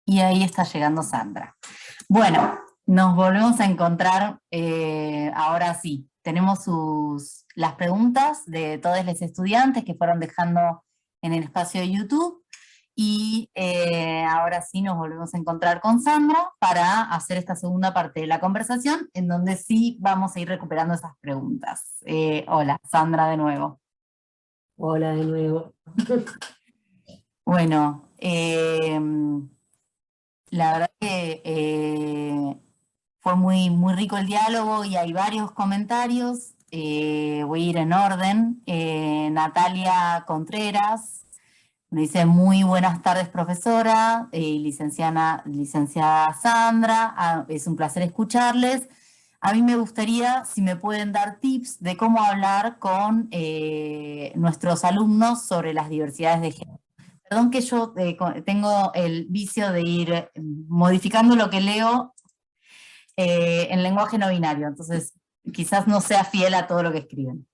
Y ahí está llegando Sandra. Bueno, nos volvemos a encontrar ahora sí. Tenemos las preguntas de todos los estudiantes que fueron dejando en el espacio de YouTube. Y ahora sí nos volvemos a encontrar con Sandra para hacer esta segunda parte de la conversación, en donde sí vamos a ir recuperando esas preguntas. Hola, Sandra de nuevo. Hola de nuevo. Bueno, la verdad que fue muy, muy rico el diálogo y hay varios comentarios. Voy a ir en orden. Natalia Contreras me dice: muy buenas tardes, profesora, licenciada Sandra, es un placer escucharles. A mí me gustaría, si me pueden dar tips de cómo hablar con nuestros alumnos sobre las diversidades de género. Perdón que yo tengo el vicio de ir modificando lo que leo en lenguaje no binario, entonces quizás no sea fiel a todo lo que escriben.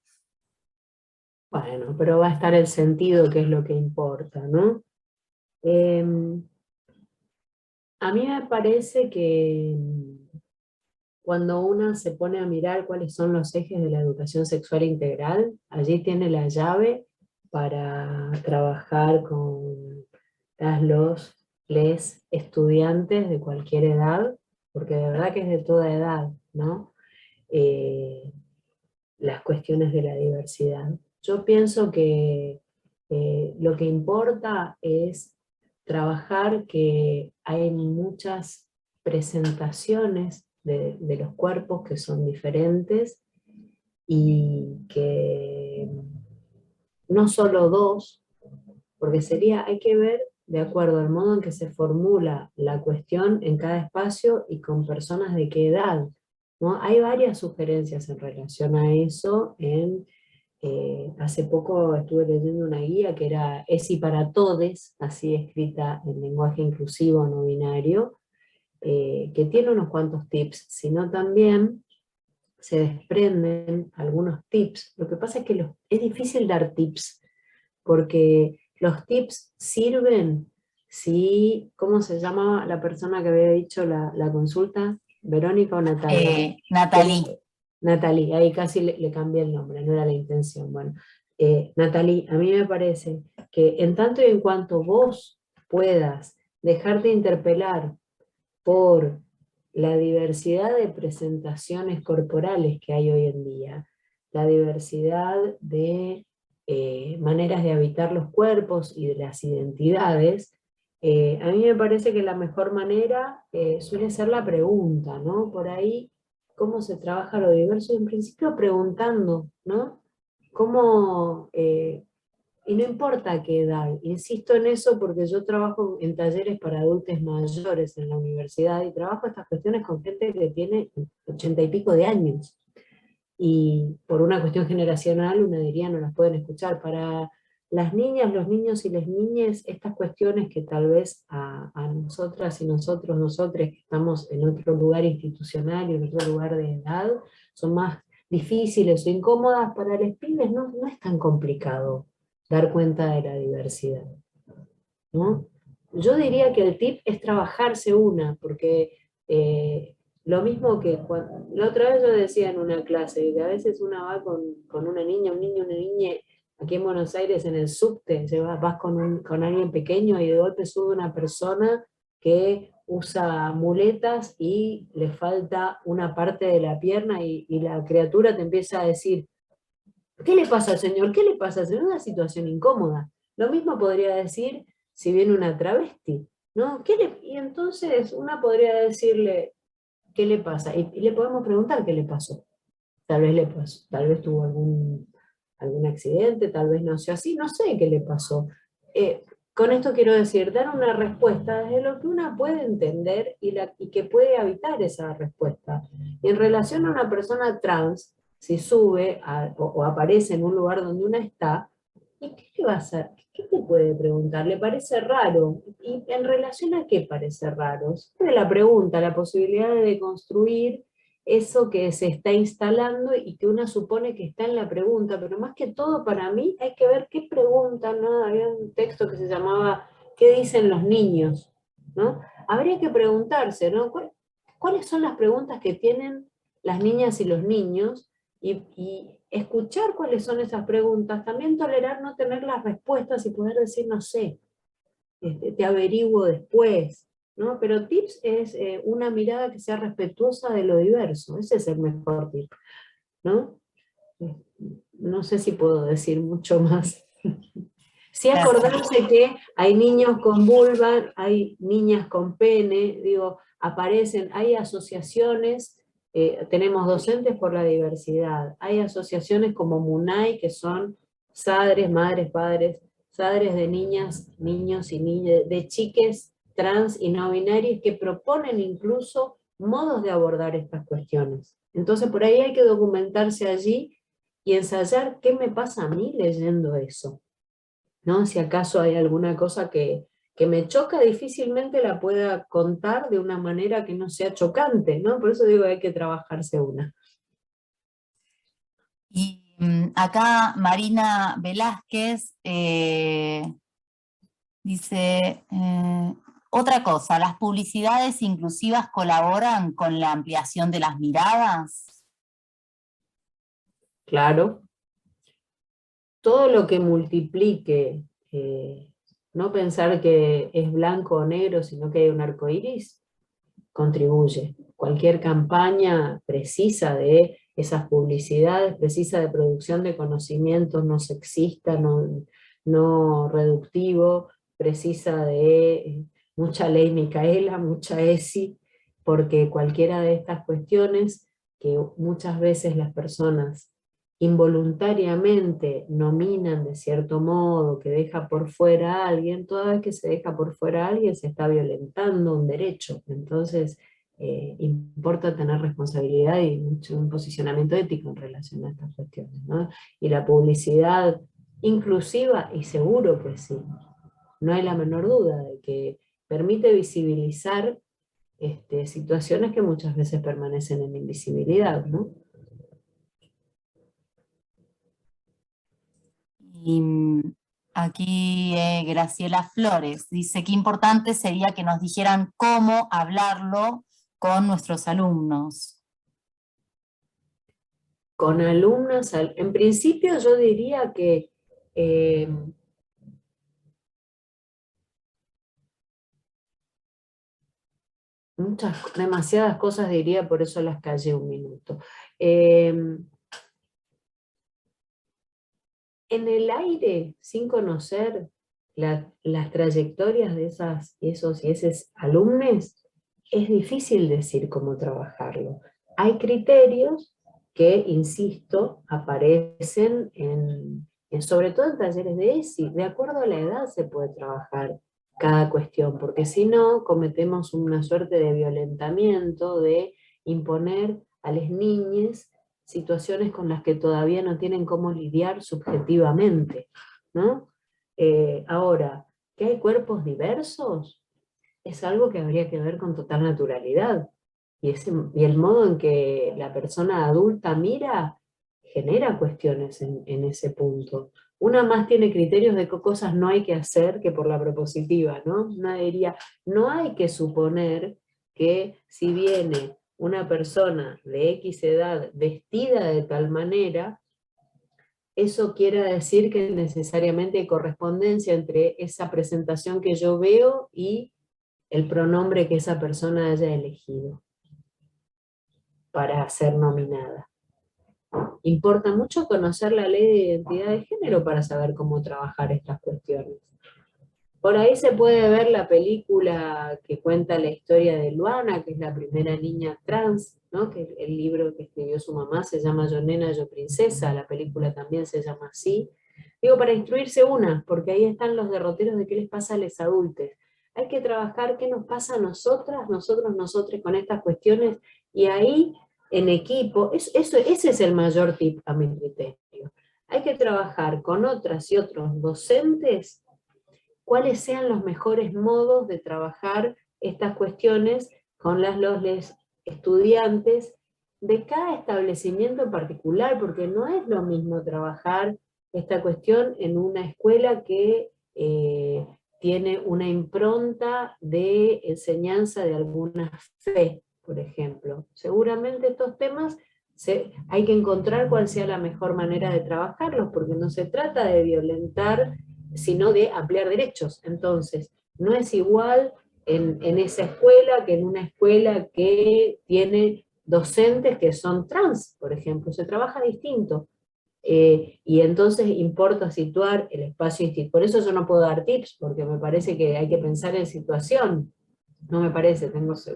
Bueno, pero va a estar el sentido, que es lo que importa, ¿no? A mí me parece que cuando una se pone a mirar cuáles son los ejes de la educación sexual integral, allí tiene la llave para trabajar con les estudiantes de cualquier edad, porque de verdad que es de toda edad, ¿no? Las cuestiones de la diversidad. Yo pienso que lo que importa es trabajar que hay muchas presentaciones de los cuerpos que son diferentes y que no solo dos, porque hay que ver de acuerdo al modo en que se formula la cuestión en cada espacio y con personas de qué edad, ¿no? Hay varias sugerencias en relación a eso. Hace poco estuve leyendo una guía que era ESI para todes, así escrita en lenguaje inclusivo no binario, que tiene unos cuantos tips, sino también se desprenden algunos tips. Lo que pasa es que es difícil dar tips, porque los tips sirven si, ¿cómo se llama la persona que había dicho la consulta? ¿Verónica o Natalia? Natalie. Natalie, ahí casi le cambié el nombre, no era la intención. Bueno, Natalie, a mí me parece que en tanto y en cuanto vos puedas dejarte interpelar por la diversidad de presentaciones corporales que hay hoy en día, la diversidad de maneras de habitar los cuerpos y de las identidades, a mí me parece que la mejor manera suele ser la pregunta, ¿no? Por ahí, cómo se trabaja lo diverso, en principio preguntando, ¿no? ¿Cómo, y no importa qué edad, insisto en eso porque yo trabajo en talleres para adultos mayores en la universidad y trabajo estas cuestiones con gente que tiene 80 y pico de años. Y por una cuestión generacional, uno diría, no las pueden escuchar. Para las niñas, los niños y las niñas, estas cuestiones que tal vez a nosotras y nosotros que estamos en otro lugar institucional y en otro lugar de edad, son más difíciles o incómodas, para los pibes no es tan complicado dar cuenta de la diversidad, ¿no? Yo diría que el tip es trabajarse una, porque lo mismo que la otra vez yo decía en una clase, que a veces una va con una niña, un niño, una niña, aquí en Buenos Aires en el subte, vas con alguien pequeño y de golpe sube una persona que usa muletas y le falta una parte de la pierna y la criatura te empieza a decir: ¿qué le pasa al señor? ¿Qué le pasa al señor? Una situación incómoda. Lo mismo podría decir si viene una travesti, ¿no? Y entonces una podría decirle: ¿qué le pasa? Y le podemos preguntar qué le pasó. Tal vez le pasó, tal vez tuvo algún accidente, tal vez nació así, no sé qué le pasó. Con esto quiero decir, dar una respuesta desde lo que una puede entender y que puede habitar esa respuesta. Y en relación a una persona trans, si sube o aparece en un lugar donde una está, ¿y qué le va a hacer? ¿Qué te puede preguntar? ¿Le parece raro? ¿Y en relación a qué parece raro? Siempre la pregunta, la posibilidad de construir eso que se está instalando y que uno supone que está en la pregunta, pero más que todo para mí hay que ver qué preguntan, ¿no? Había un texto que se llamaba ¿qué dicen los niños? ¿no? Habría que preguntarse, ¿no? ¿Cuáles son las preguntas que tienen las niñas y los niños? Y escuchar cuáles son esas preguntas, también tolerar no tener las respuestas y poder decir, no sé, te averiguo después, ¿no? Pero tips es una mirada que sea respetuosa de lo diverso, ese es el mejor tip, ¿no? No sé si puedo decir mucho más. Sí, Gracias. acordarse que hay niños con vulva, hay niñas con pene, digo, aparecen, hay asociaciones, tenemos docentes por la diversidad, hay asociaciones como MUNAI, que son sadres, madres, padres, sadres de niñas, niños y niñas, de chiques trans y no binarios, que proponen incluso modos de abordar estas cuestiones. Entonces por ahí hay que documentarse allí y ensayar qué me pasa a mí leyendo eso, ¿no? Si acaso hay alguna cosa que me choca, difícilmente la pueda contar de una manera que no sea chocante, ¿no? Por eso digo que hay que trabajarse una. Y acá Marina Velázquez dice, otra cosa, ¿las publicidades inclusivas colaboran con la ampliación de las miradas? Claro, todo lo que multiplique, no pensar que es blanco o negro, sino que hay un arco iris, contribuye. Cualquier campaña precisa de esas publicidades, precisa de producción de conocimientos no sexista, no reductivo, precisa de mucha ley Micaela, mucha ESI, porque cualquiera de estas cuestiones que muchas veces las personas involuntariamente nominan de cierto modo, que deja por fuera a alguien, toda vez que se deja por fuera a alguien se está violentando un derecho. Entonces, importa tener responsabilidad y mucho un posicionamiento ético en relación a estas cuestiones, ¿no? Y la publicidad inclusiva, y seguro que sí, no hay la menor duda de que permite visibilizar situaciones que muchas veces permanecen en invisibilidad, ¿no? Y aquí Graciela Flores dice que importante sería que nos dijeran cómo hablarlo con nuestros alumnos. Con alumnas, en principio yo diría que demasiadas cosas diría, por eso las callé un minuto. En el aire, sin conocer las trayectorias de esos y esos alumnos, es difícil decir cómo trabajarlo. Hay criterios que, insisto, aparecen sobre todo en talleres de ESI. De acuerdo a la edad se puede trabajar cada cuestión, porque si no, cometemos una suerte de violentamiento, de imponer a las niñas situaciones con las que todavía no tienen cómo lidiar subjetivamente, ¿no? Ahora, ¿que hay cuerpos diversos? Es algo que habría que ver con total naturalidad. Y el modo en que la persona adulta mira genera cuestiones en ese punto. Una más tiene criterios de qué cosas no hay que hacer que por la propositiva, ¿no? Una diría, no hay que suponer que si viene una persona de X edad vestida de tal manera, eso quiera decir que necesariamente hay correspondencia entre esa presentación que yo veo y el pronombre que esa persona haya elegido para ser nominada. Importa mucho conocer la ley de identidad de género para saber cómo trabajar estas cuestiones. Por ahí se puede ver la película que cuenta la historia de Luana, que es la primera niña trans, ¿no? Que el libro que escribió su mamá se llama Yo Nena, Yo Princesa, la película también se llama así. Digo, para instruirse una, porque ahí están los derroteros de qué les pasa a los adultos. Hay que trabajar qué nos pasa a nosotras, nosotros con estas cuestiones, y ahí en equipo, ese es el mayor tip a mi criterio. Hay que trabajar con otras y otros docentes cuáles sean los mejores modos de trabajar estas cuestiones con los estudiantes de cada establecimiento en particular, porque no es lo mismo trabajar esta cuestión en una escuela que tiene una impronta de enseñanza de alguna fe, por ejemplo. Seguramente estos temas hay que encontrar cuál sea la mejor manera de trabajarlos, porque no se trata de violentar, sino de ampliar derechos. Entonces, no es igual en esa escuela que en una escuela que tiene docentes que son trans, por ejemplo. Se trabaja distinto. Y entonces importa situar el espacio institucional. Por eso yo no puedo dar tips, porque me parece que hay que pensar en situación. No me parece,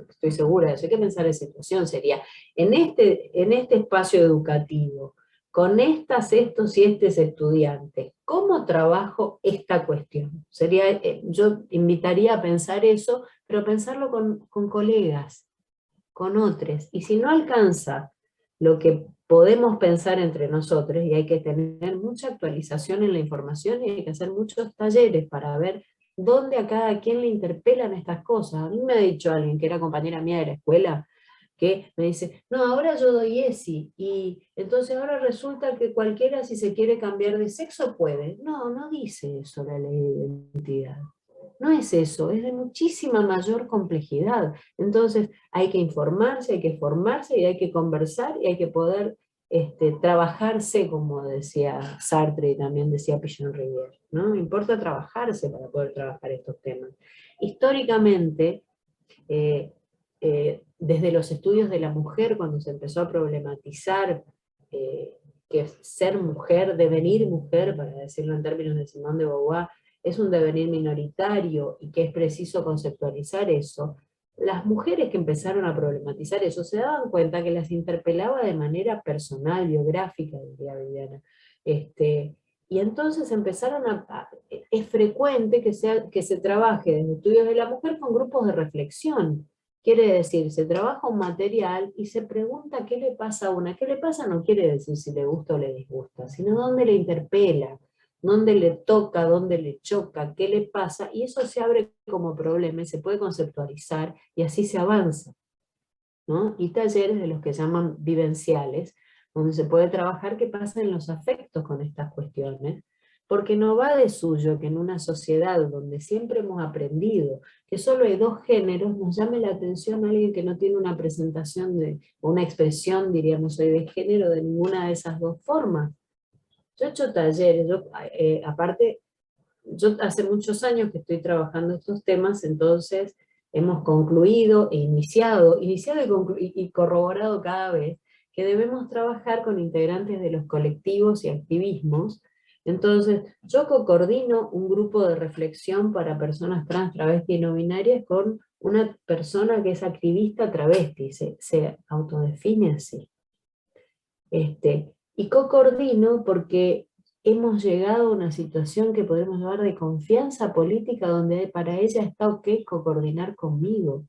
estoy segura de eso, hay que pensar en situación. Sería, en este espacio educativo, con estos y estos estudiantes, ¿cómo trabajo esta cuestión? Sería, yo invitaría a pensar eso, pero pensarlo con colegas, con otros. Y si no alcanza lo que podemos pensar entre nosotros, y hay que tener mucha actualización en la información, y hay que hacer muchos talleres para ver dónde a cada quien le interpelan estas cosas. A mí me ha dicho alguien que era compañera mía de la escuela, que me dice, no, ahora yo doy ESI, y entonces ahora resulta que cualquiera, si se quiere cambiar de sexo, puede. No, no dice eso la ley de identidad. No es eso, es de muchísima mayor complejidad. Entonces hay que informarse, hay que formarse, y hay que conversar, y hay que poder trabajarse, como decía Sartre y también decía Pichon Rivière, ¿no? Importa trabajarse para poder trabajar estos temas. Históricamente, desde los estudios de la mujer, cuando se empezó a problematizar que ser mujer, devenir mujer, para decirlo en términos de Simone de Beauvoir, es un devenir minoritario y que es preciso conceptualizar eso, las mujeres que empezaron a problematizar eso se daban cuenta que las interpelaba de manera personal, biográfica, diría Viviana. Y entonces empezaron es frecuente que se trabaje desde estudios de la mujer con grupos de reflexión. Quiere decir, se trabaja un material y se pregunta qué le pasa a una. ¿Qué le pasa? No quiere decir si le gusta o le disgusta, sino dónde le interpela, dónde le toca, dónde le choca, qué le pasa, y eso se abre como problema y se puede conceptualizar y así se avanza, ¿no? Y talleres de los que llaman vivenciales, donde se puede trabajar qué pasa en los afectos con estas cuestiones, porque no va de suyo que en una sociedad donde siempre hemos aprendido que solo hay dos géneros, nos llame la atención a alguien que no tiene una presentación, una expresión, diríamos hoy, de género de ninguna de esas dos formas. Yo he hecho talleres, aparte, yo hace muchos años que estoy trabajando estos temas, entonces hemos concluido e iniciado y corroborado cada vez que debemos trabajar con integrantes de los colectivos y activismos. Entonces, yo coordino un grupo de reflexión para personas trans, travesti y no binarias con una persona que es activista travesti, se autodefine así. Y co-coordino porque hemos llegado a una situación que podemos llamar de confianza política, donde para ella está ok co-coordinar conmigo,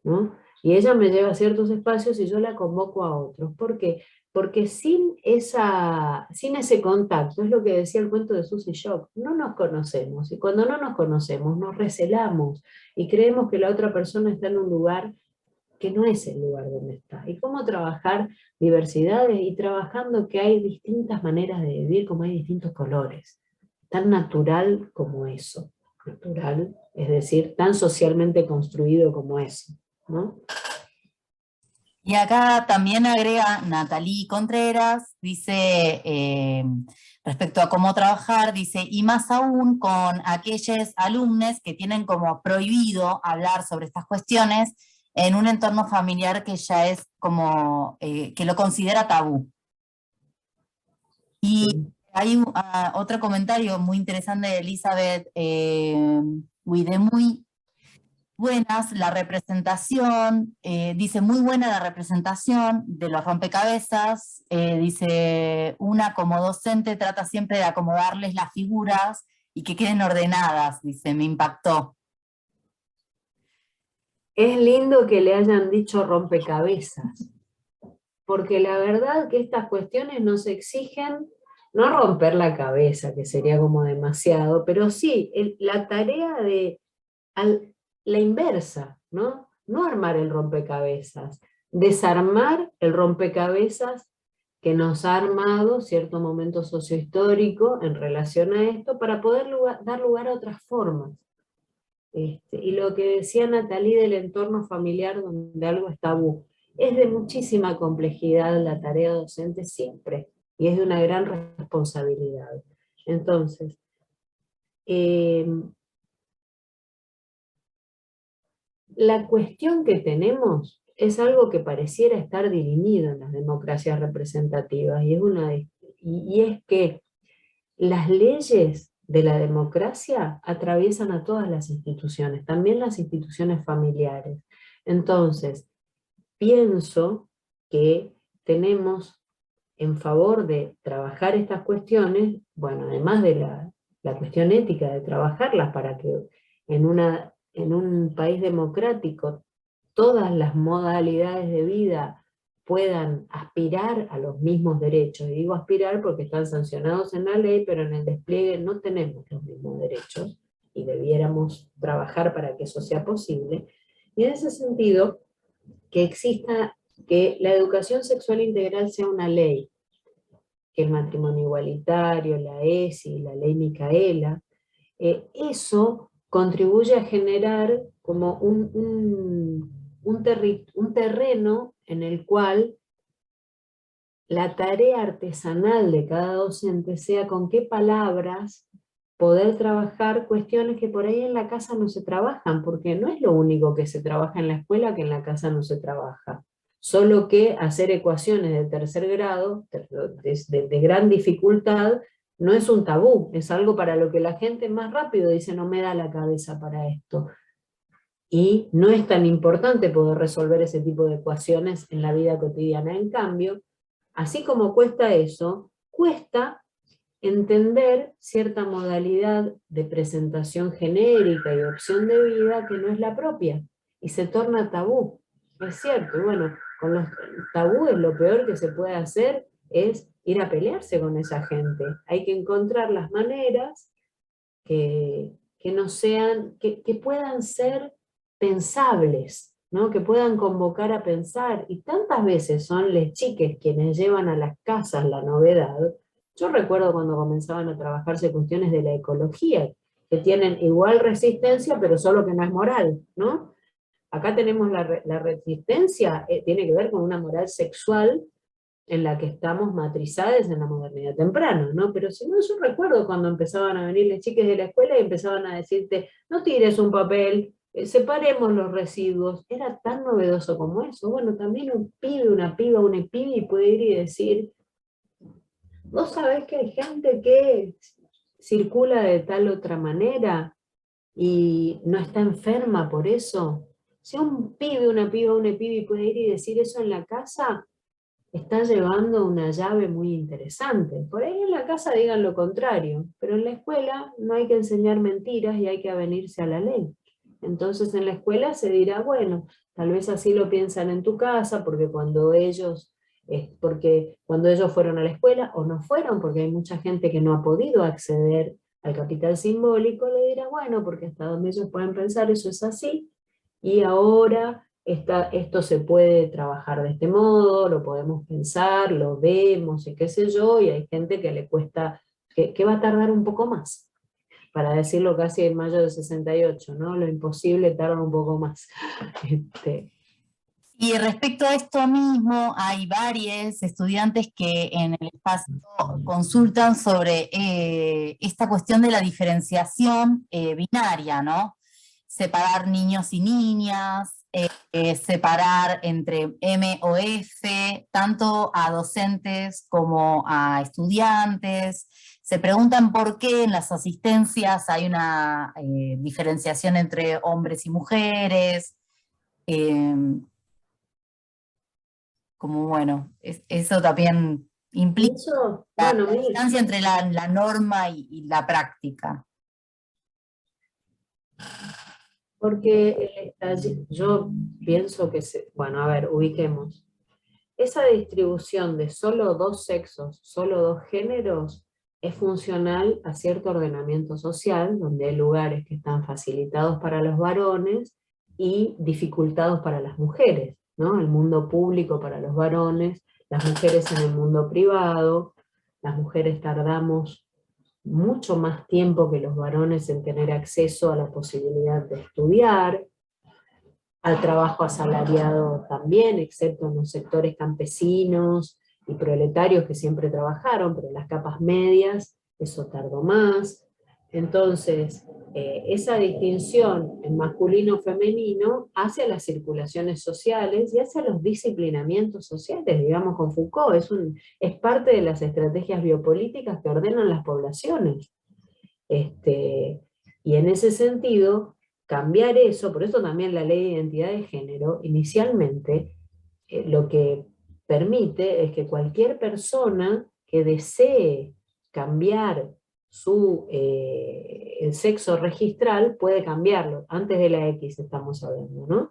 ¿no? Y ella me lleva a ciertos espacios y yo la convoco a otros. ¿Por qué? Porque sin ese contacto, es lo que decía el cuento de Susy Shock, no nos conocemos, y cuando no nos conocemos nos recelamos y creemos que la otra persona está en un lugar que no es el lugar donde está. Y cómo trabajar diversidades, y trabajando que hay distintas maneras de vivir, como hay distintos colores. Tan natural como eso. Natural, es decir, tan socialmente construido como eso, ¿no? Y acá también agrega Natalie Contreras, dice, respecto a cómo trabajar, dice, y más aún con aquellos alumnos que tienen como prohibido hablar sobre estas cuestiones en un entorno familiar que ya es como, que lo considera tabú. Y Sí. hay otro comentario muy interesante de Elizabeth Huidemuy. Buenas, la representación, dice muy buena la representación de los rompecabezas, dice una como docente trata siempre de acomodarles las figuras y que queden ordenadas, dice, me impactó. Es lindo que le hayan dicho rompecabezas, porque la verdad que estas cuestiones nos exigen no romper la cabeza, que sería como demasiado, pero sí la tarea de la inversa, ¿no? No armar el rompecabezas, desarmar el rompecabezas que nos ha armado cierto momento sociohistórico en relación a esto, para poder dar lugar a otras formas. Y lo que decía Natalie del entorno familiar donde algo es tabú, es de muchísima complejidad la tarea docente siempre, y es de una gran responsabilidad. Entonces, la cuestión que tenemos es algo que pareciera estar dirimido en las democracias representativas, y es que las leyes de la democracia atraviesan a todas las instituciones, también las instituciones familiares. Entonces, pienso que tenemos en favor de trabajar estas cuestiones, bueno, además de la cuestión ética de trabajarlas para que en un país democrático todas las modalidades de vida puedan aspirar a los mismos derechos. Y digo aspirar porque están sancionados en la ley, pero en el despliegue no tenemos los mismos derechos y debiéramos trabajar para que eso sea posible. Y en ese sentido, que la educación sexual integral sea una ley, que el matrimonio igualitario, la ESI, la ley Micaela, eso contribuye a generar como un terreno en el cual la tarea artesanal de cada docente sea con qué palabras poder trabajar cuestiones que por ahí en la casa no se trabajan, porque no es lo único que se trabaja en la escuela que en la casa no se trabaja. Solo que hacer ecuaciones de tercer grado, de gran dificultad, no es un tabú, es algo para lo que la gente más rápido dice no me da la cabeza para esto. Y no es tan importante poder resolver ese tipo de ecuaciones en la vida cotidiana. En cambio, así como cuesta eso, cuesta entender cierta modalidad de presentación genérica y opción de vida que no es la propia, y se torna tabú. Es cierto, y bueno, con los tabúes lo peor que se puede hacer es ir a pelearse con esa gente. Hay que encontrar las maneras que no sean, que puedan ser pensables, ¿no? Que puedan convocar a pensar, y tantas veces son les chiques quienes llevan a las casas la novedad. Yo recuerdo cuando comenzaban a trabajarse cuestiones de la ecología, que tienen igual resistencia, pero solo que no es moral, ¿no? Acá tenemos la resistencia, tiene que ver con una moral sexual en la que estamos matrizadas en la modernidad temprana, ¿no? Pero si no, yo recuerdo cuando empezaban a venir las chicas de la escuela y empezaban a decirte, no tires un papel, separemos los residuos. Era tan novedoso como eso. Bueno, también un pibe, una piba, un pibe puede ir y decir, vos sabés que hay gente que circula de tal otra manera y no está enferma por eso. Si un pibe, una piba, un pibe puede ir y decir eso en la casa, está llevando una llave muy interesante. Por ahí en la casa digan lo contrario, pero en la escuela no hay que enseñar mentiras y hay que avenirse a la ley. Entonces en la escuela se dirá, bueno, tal vez así lo piensan en tu casa, porque cuando ellos fueron a la escuela o no fueron, porque hay mucha gente que no ha podido acceder al capital simbólico, le dirá, bueno, porque hasta donde ellos pueden pensar eso es así, y ahora esto se puede trabajar de este modo, lo podemos pensar, lo vemos y qué sé yo, y hay gente que le cuesta, que va a tardar un poco más, para decirlo casi en mayo del 68, ¿no? Lo imposible tarda un poco más. Y respecto a esto mismo, hay varios estudiantes que en el espacio consultan sobre esta cuestión de la diferenciación binaria, ¿no? Separar niños y niñas, separar entre M o F, tanto a docentes como a estudiantes. Se preguntan por qué en las asistencias hay una diferenciación entre hombres y mujeres. Como bueno, eso también Y implica eso, la bueno, distancia entre la norma y la práctica. porque yo pienso que, bueno, a ver, ubiquemos. Esa distribución de solo dos sexos, solo dos géneros, es funcional a cierto ordenamiento social, donde hay lugares que están facilitados para los varones y dificultados para las mujeres, ¿no? El mundo público para los varones, las mujeres en el mundo privado, las mujeres tardamos mucho más tiempo que los varones en tener acceso a la posibilidad de estudiar, al trabajo asalariado también, excepto en los sectores campesinos y proletarios que siempre trabajaron, pero en las capas medias eso tardó más. Entonces, esa distinción en masculino-femenino hace a las circulaciones sociales y hace a los disciplinamientos sociales, digamos con Foucault, es parte de las estrategias biopolíticas que ordenan las poblaciones. Y en ese sentido, cambiar eso, por eso también la ley de identidad de género, inicialmente, lo que permite es que cualquier persona que desee cambiar el sexo registral puede cambiarlo, antes de la X estamos hablando, ¿no?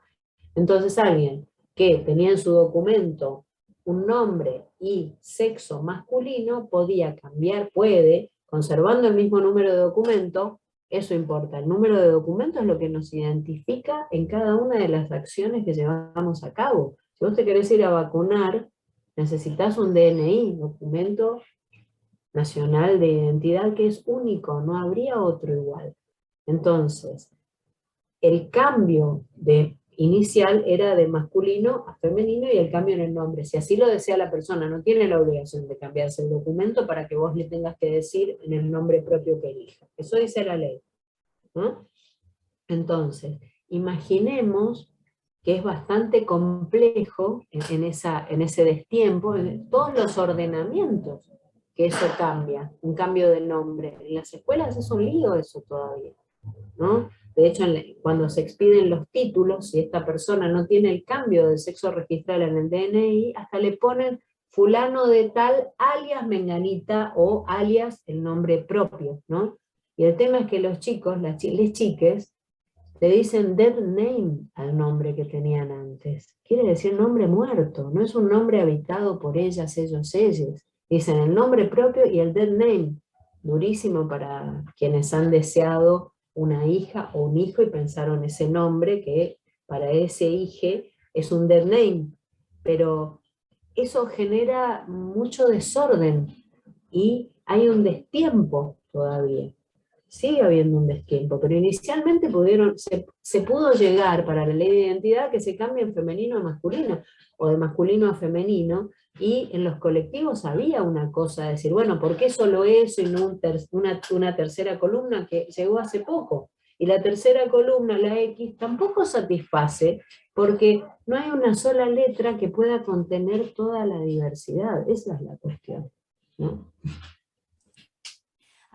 Entonces alguien que tenía en su documento un nombre y sexo masculino podía cambiar, puede, conservando el mismo número de documento. Eso importa, el número de documento es lo que nos identifica en cada una de las acciones que llevamos a cabo. Si vos te querés ir a vacunar, necesitas un DNI, documento nacional de identidad, que es único, no habría otro igual. Entonces, el cambio inicial era de masculino a femenino y el cambio en el nombre. Si así lo desea la persona, no tiene la obligación de cambiarse el documento para que vos le tengas que decir en el nombre propio que elija. Eso dice la ley, ¿no? Entonces, imaginemos que es bastante complejo en ese destiempo, en todos los ordenamientos que eso cambia, un cambio de nombre. En las escuelas es un lío eso todavía, ¿no? De hecho, cuando se expiden los títulos, si esta persona no tiene el cambio de sexo registral en el DNI, hasta le ponen fulano de tal, alias menganita, o alias el nombre propio, ¿no? Y el tema es que los chicos, las chiques, le dicen dead name al nombre que tenían antes. Quiere decir nombre muerto, no es un nombre habitado por ellas, ellos, ellas. Dicen el nombre propio y el dead name. Durísimo para quienes han deseado una hija o un hijo y pensaron ese nombre que para ese hijo es un dead name. Pero eso genera mucho desorden y hay un destiempo todavía. Sigue habiendo un destiempo, pero inicialmente se pudo llegar para la ley de identidad que se cambie en femenino a masculino, o de masculino a femenino, y en los colectivos había una cosa de decir, bueno, ¿por qué solo eso y no una tercera columna que llegó hace poco? Y la tercera columna, la X, tampoco satisface, porque no hay una sola letra que pueda contener toda la diversidad. Esa es la cuestión, ¿no?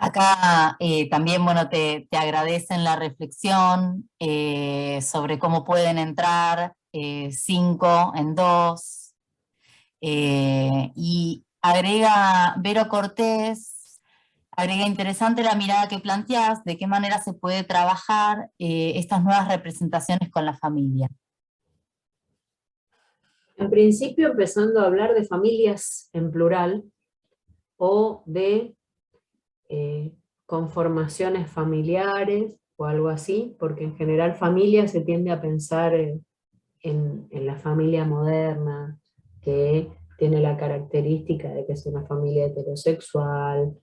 Acá también, bueno, te agradecen la reflexión sobre cómo pueden entrar 5 en 2. Y agrega Vero Cortés, agrega interesante la mirada que planteás, de qué manera se puede trabajar estas nuevas representaciones con la familia. En principio empezando a hablar de familias en plural, o de conformaciones familiares o algo así, porque en general familia se tiende a pensar en la familia moderna, que tiene la característica de que es una familia heterosexual,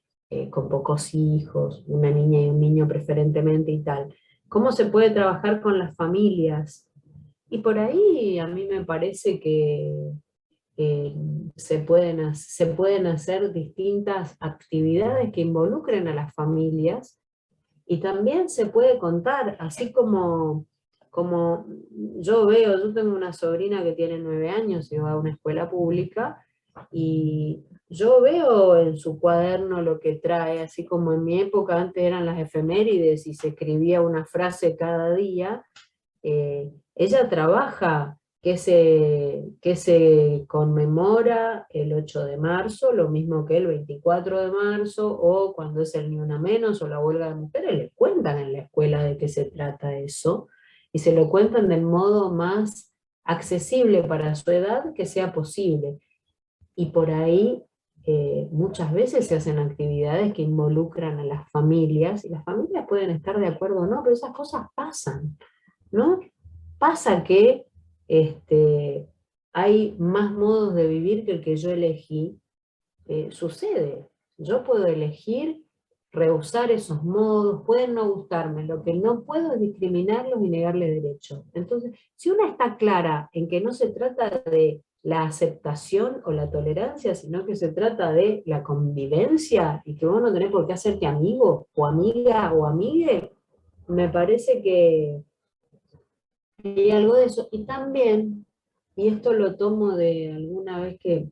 con pocos hijos, una niña y un niño preferentemente y tal. ¿Cómo se puede trabajar con las familias? Y por ahí a mí me parece que se pueden hacer distintas actividades que involucren a las familias, y también se puede contar, así como yo tengo una sobrina que tiene 9 años y va a una escuela pública, y yo veo en su cuaderno lo que trae, así como en mi época antes eran las efemérides y se escribía una frase cada día. Ella trabaja que se conmemora el 8 de marzo, lo mismo que el 24 de marzo, o cuando es el Ni Una Menos, o la huelga de mujeres, le cuentan en la escuela de qué se trata eso, y se lo cuentan del modo más accesible para su edad que sea posible. Y por ahí muchas veces se hacen actividades que involucran a las familias, y las familias pueden estar de acuerdo o no, pero esas cosas pasan, ¿no? Pasa que hay más modos de vivir que el que yo elegí. Sucede. Yo puedo elegir rehusar esos modos, pueden no gustarme, lo que no puedo es discriminarlos y negarles derechos. Entonces, si una está clara en que no se trata de la aceptación o la tolerancia, sino que se trata de la convivencia, y que vos no tenés por qué hacerte amigo, o amiga, o amigue, me parece que hay algo de eso. Y también, y esto lo tomo de alguna vez que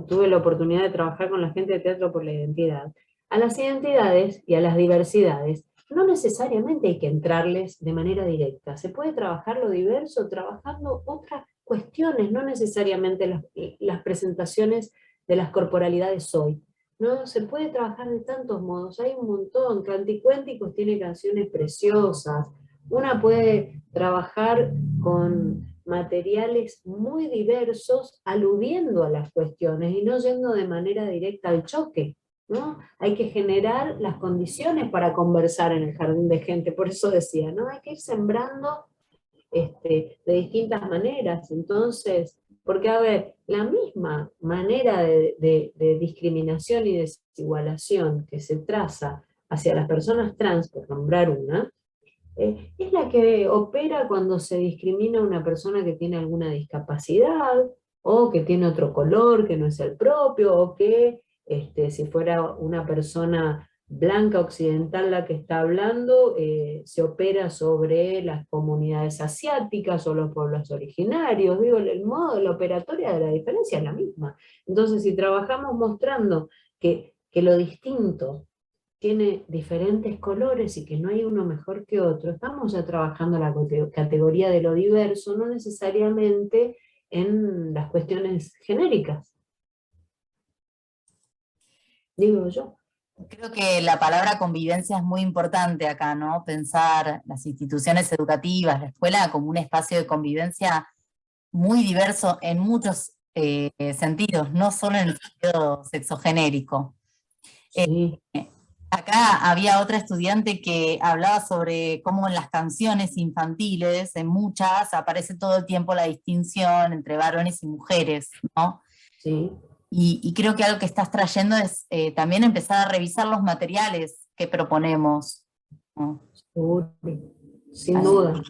tuve la oportunidad de trabajar con la gente de Teatro por la Identidad, a las identidades y a las diversidades no necesariamente hay que entrarles de manera directa. Se puede trabajar lo diverso trabajando otras cuestiones, no necesariamente las presentaciones de las corporalidades hoy. No, se puede trabajar de tantos modos, hay un montón. Canticuénticos tiene canciones preciosas. Una puede trabajar con materiales muy diversos aludiendo a las cuestiones y no yendo de manera directa al choque, ¿no? Hay que generar las condiciones para conversar en el jardín de gente, por eso decía, ¿no? Hay que ir sembrando de distintas maneras. Entonces, porque a ver, la misma manera de discriminación y desigualación que se traza hacia las personas trans, por nombrar una, es la que opera cuando se discrimina a una persona que tiene alguna discapacidad, o que tiene otro color que no es el propio, o que si fuera una persona blanca occidental la que está hablando, se opera sobre las comunidades asiáticas o los pueblos originarios. Digo, el modo, la operatoria de la diferencia es la misma. Entonces, si trabajamos mostrando que lo distinto tiene diferentes colores y que no hay uno mejor que otro, estamos ya trabajando la categoría de lo diverso, no necesariamente en las cuestiones genéricas, digo yo. Creo que la palabra convivencia es muy importante acá, ¿no? Pensar las instituciones educativas, la escuela como un espacio de convivencia muy diverso en muchos sentidos, no solo en el sentido sexogenérico. Eh, Sí, Acá había otra estudiante que hablaba sobre cómo en las canciones infantiles, en muchas, aparece todo el tiempo la distinción entre varones y mujeres, ¿no? sí, Y creo que algo que estás trayendo es también empezar a revisar los materiales que proponemos, ¿no? seguro, sin Así. duda.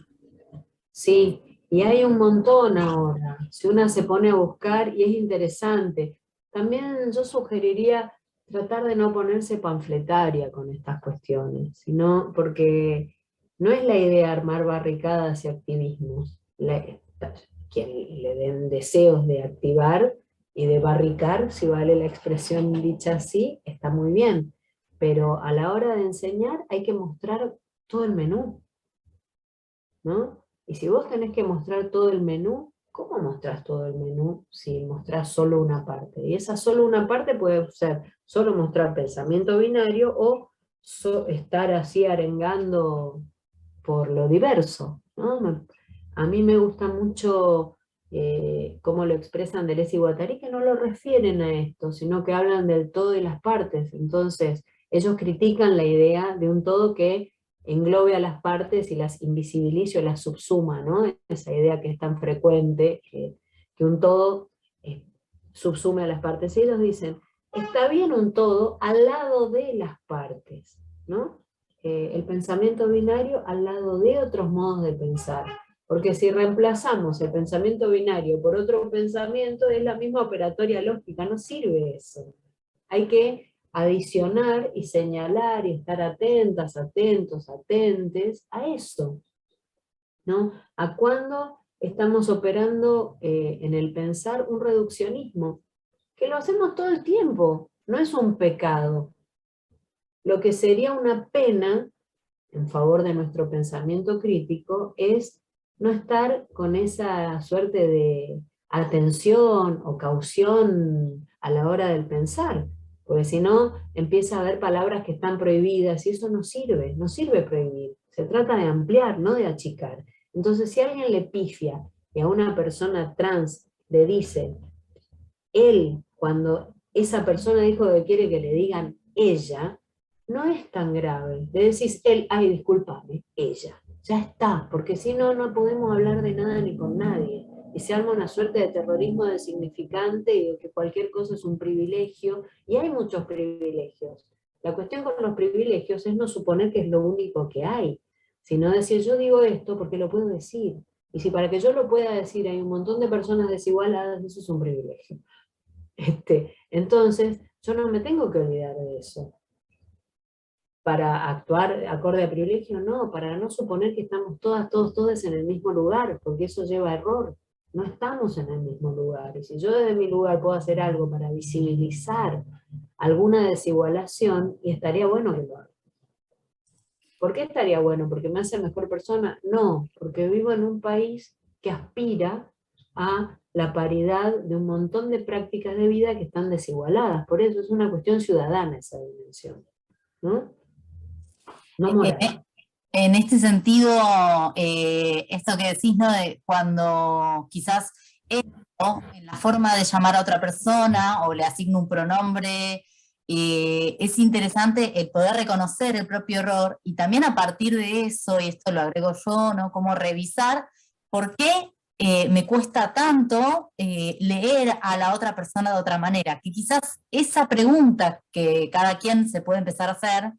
Sí, y hay un montón ahora, si una se pone a buscar y es interesante. También yo sugeriría tratar de no ponerse panfletaria con estas cuestiones, sino porque no es la idea armar barricadas y activismos. Quien le den deseos de activar y de barricar, si vale la expresión dicha así, está muy bien. Pero a la hora de enseñar hay que mostrar todo el menú, ¿no? Y si vos tenés que mostrar todo el menú, ¿cómo mostrás todo el menú si mostrás solo una parte? Y esa solo una parte puede ser solo mostrar pensamiento binario o estar así arengando por lo diverso, ¿no? A mí me gusta mucho cómo lo expresan Deleuze y Guattari, que no lo refieren a esto, sino que hablan del todo y las partes. Entonces, ellos critican la idea de un todo que englobe a las partes y las invisibilice o las subsuma, ¿no? Esa idea que es tan frecuente, que un todo subsume a las partes. Y ellos dicen, está bien un todo al lado de las partes, ¿no? El pensamiento binario al lado de otros modos de pensar. Porque si reemplazamos el pensamiento binario por otro pensamiento, es la misma operatoria lógica, no sirve eso. Hay que adicionar y señalar y estar atentas, atentos, atentes a eso, ¿no? A cuando estamos operando en el pensar un reduccionismo, que lo hacemos todo el tiempo, no es un pecado. Lo que sería una pena en favor de nuestro pensamiento crítico es no estar con esa suerte de atención o caución a la hora del pensar, porque si no empieza a haber palabras que están prohibidas y eso no sirve, no sirve prohibir, se trata de ampliar, no de achicar. Entonces si alguien le pifia y a una persona trans le dice, él, cuando esa persona dijo que quiere que le digan ella, no es tan grave. Le decís él, ay, discúlpame, ella. Ya está, porque si no, no podemos hablar de nada ni con nadie. Y se arma una suerte de terrorismo del significante y de que cualquier cosa es un privilegio. Y hay muchos privilegios. La cuestión con los privilegios es no suponer que es lo único que hay, sino decir, yo digo esto porque lo puedo decir. Y si para que yo lo pueda decir hay un montón de personas desigualadas, eso es un privilegio. Entonces, yo no me tengo que olvidar de eso. Para actuar acorde a privilegio, no, para no suponer que estamos todas, todos en el mismo lugar, porque eso lleva a error. No estamos en el mismo lugar. Y si yo desde mi lugar puedo hacer algo para visibilizar alguna desigualación, y estaría bueno que lo haga. ¿Por qué estaría bueno? ¿Porque me hace mejor persona? No, porque vivo en un país que aspira a la paridad de un montón de prácticas de vida que están desigualadas. Por eso es una cuestión ciudadana esa dimensión, ¿no? No moral. En este sentido, esto que decís, ¿no? De cuando quizás esto, en la forma de llamar a otra persona o le asigno un pronombre, es interesante el poder reconocer el propio error y también a partir de eso, y esto lo agrego yo, ¿no? Como revisar por qué me cuesta tanto leer a la otra persona de otra manera, que quizás esa pregunta que cada quien se puede empezar a hacer,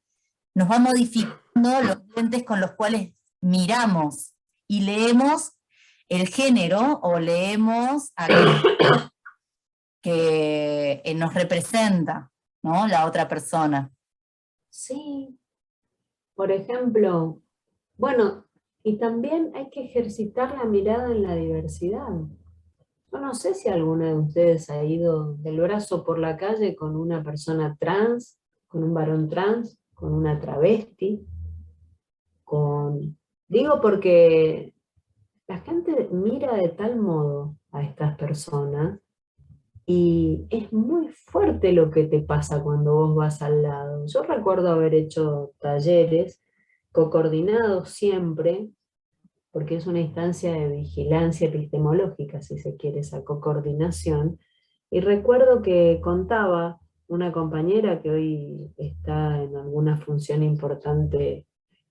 nos va modificando los lentes con los cuales miramos y leemos el género o leemos aquello que nos representa, ¿no? La otra persona. Sí, por ejemplo, bueno, y también hay que ejercitar la mirada en la diversidad. Yo no sé si alguno de ustedes ha ido del brazo por la calle con una persona trans, con un varón trans, con una travesti, con... Digo porque la gente mira de tal modo a estas personas y es muy fuerte lo que te pasa cuando vos vas al lado. Yo recuerdo haber hecho talleres coordinados siempre, porque es una instancia de vigilancia epistemológica, si se quiere, esa coordinación. Y recuerdo que contaba una compañera que hoy está en alguna función importante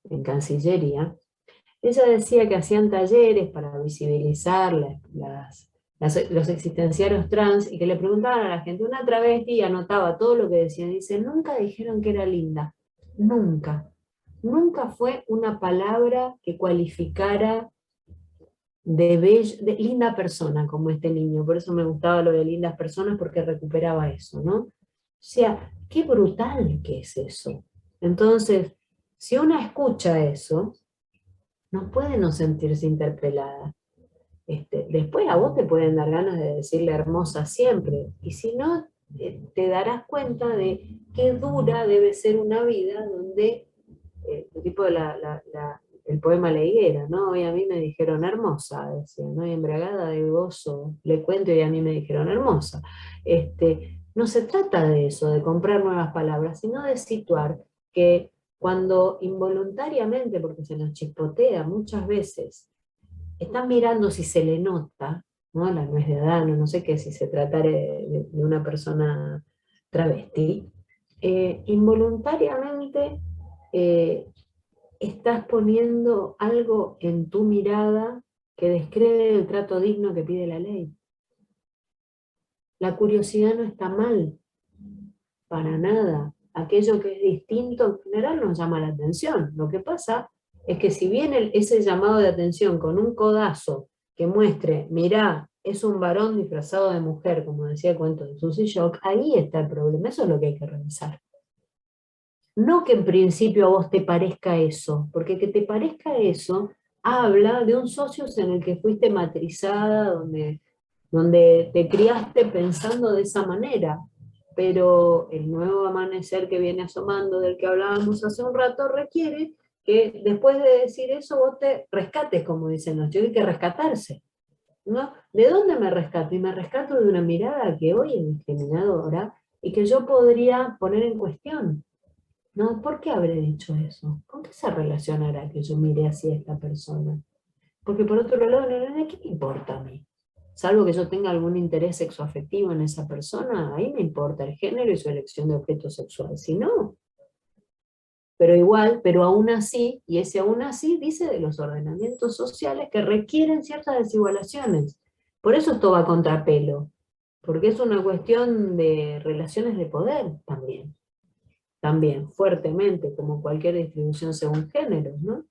en Cancillería. Ella decía que hacían talleres para visibilizar los existenciarios trans y que le preguntaban a la gente, una travesti, y anotaba todo lo que decían. Dice, nunca dijeron que era linda, nunca. Nunca fue una palabra que cualificara de linda persona, como este niño. Por eso me gustaba lo de lindas personas, porque recuperaba eso, ¿no? O sea, qué brutal que es eso. Entonces, si una escucha eso, no puede no sentirse interpelada. Después a vos te pueden dar ganas de decirle hermosa siempre, y si no, te darás cuenta de qué dura debe ser una vida donde, tipo el poema La Higuera, ¿no? Hoy a mí me dijeron hermosa, decía, ¿no? Y embriagada de gozo, le cuento y a mí me dijeron hermosa. No se trata de eso, de comprar nuevas palabras, sino de situar que cuando involuntariamente, porque se nos chispotea muchas veces, están mirando si se le nota, ¿no? La nuez de Adán, no sé qué, si se tratara de una persona travesti, involuntariamente estás poniendo algo en tu mirada que descree el trato digno que pide la ley. La curiosidad no está mal, para nada. Aquello que es distinto en general nos llama la atención. Lo que pasa es que si viene ese llamado de atención con un codazo que muestre, mirá, es un varón disfrazado de mujer, como decía el cuento de Susy Shock, ahí está el problema. Eso es lo que hay que revisar. No que en principio a vos te parezca eso, porque que te parezca eso habla de un socios en el que fuiste matrizada, donde te criaste pensando de esa manera. Pero el nuevo amanecer que viene asomando, del que hablábamos hace un rato, requiere que después de decir eso vos te rescates, como dicen los chicos, hay que rescatarse, ¿no? ¿De dónde me rescato? Y me rescato de una mirada que hoy es discriminadora y que yo podría poner en cuestión, ¿no? ¿Por qué habré dicho eso? ¿Con qué se relacionará que yo mire así a esta persona? Porque por otro lado, ¿qué me importa a mí? Salvo que yo tenga algún interés sexoafectivo en esa persona, ahí me importa el género y su elección de objeto sexual. Si no, pero igual, pero aún así, y ese aún así dice de los ordenamientos sociales que requieren ciertas desigualaciones. Por eso esto va a contrapelo, porque es una cuestión de relaciones de poder también. también fuertemente, como cualquier distribución según géneros, ¿no?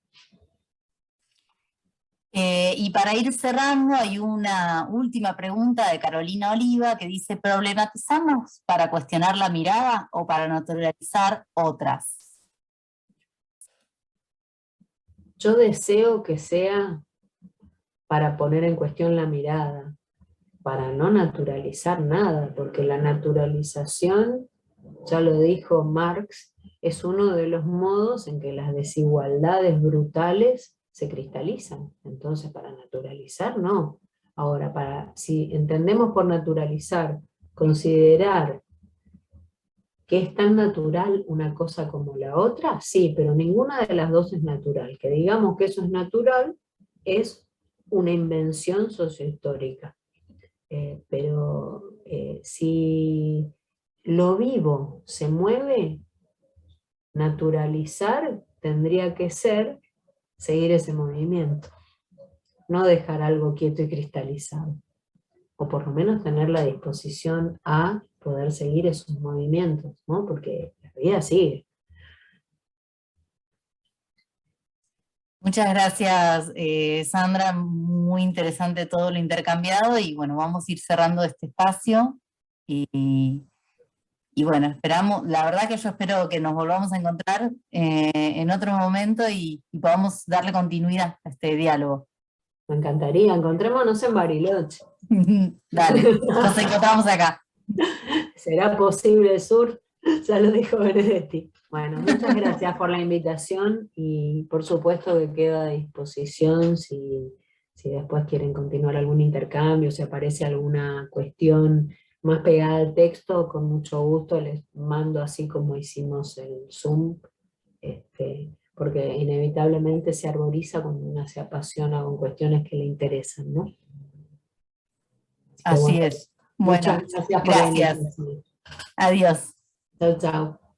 Y para ir cerrando, hay una última pregunta de Carolina Oliva que dice, ¿problematizamos para cuestionar la mirada o para naturalizar otras? Yo deseo que sea para poner en cuestión la mirada, para no naturalizar nada, porque la naturalización, ya lo dijo Marx, es uno de los modos en que las desigualdades brutales se cristalizan. Entonces, para naturalizar, no. Ahora, si entendemos por naturalizar, considerar que es tan natural una cosa como la otra, sí, pero ninguna de las dos es natural. Que digamos que eso es natural es una invención sociohistórica. Pero si lo vivo se mueve, naturalizar tendría que ser seguir ese movimiento, no dejar algo quieto y cristalizado, o por lo menos tener la disposición a poder seguir esos movimientos, ¿no? Porque la vida sigue. Muchas gracias, Sandra, muy interesante todo lo intercambiado y bueno, vamos a ir cerrando este espacio y bueno, esperamos, la verdad que yo espero que nos volvamos a encontrar en otro momento y podamos darle continuidad a este diálogo. Me encantaría, encontrémonos en Bariloche. Dale, nos encontramos acá. ¿Será posible el sur? Ya lo dijo Benedetti. Bueno, muchas gracias por la invitación y por supuesto que quedo a disposición si después quieren continuar algún intercambio, si aparece alguna cuestión más pegada al texto, con mucho gusto les mando así como hicimos el Zoom, porque inevitablemente se arboriza cuando uno se apasiona con cuestiones que le interesan, ¿no? Así es. Bueno, muchas gracias por la gracias. invitación. Adiós. Chao, chao.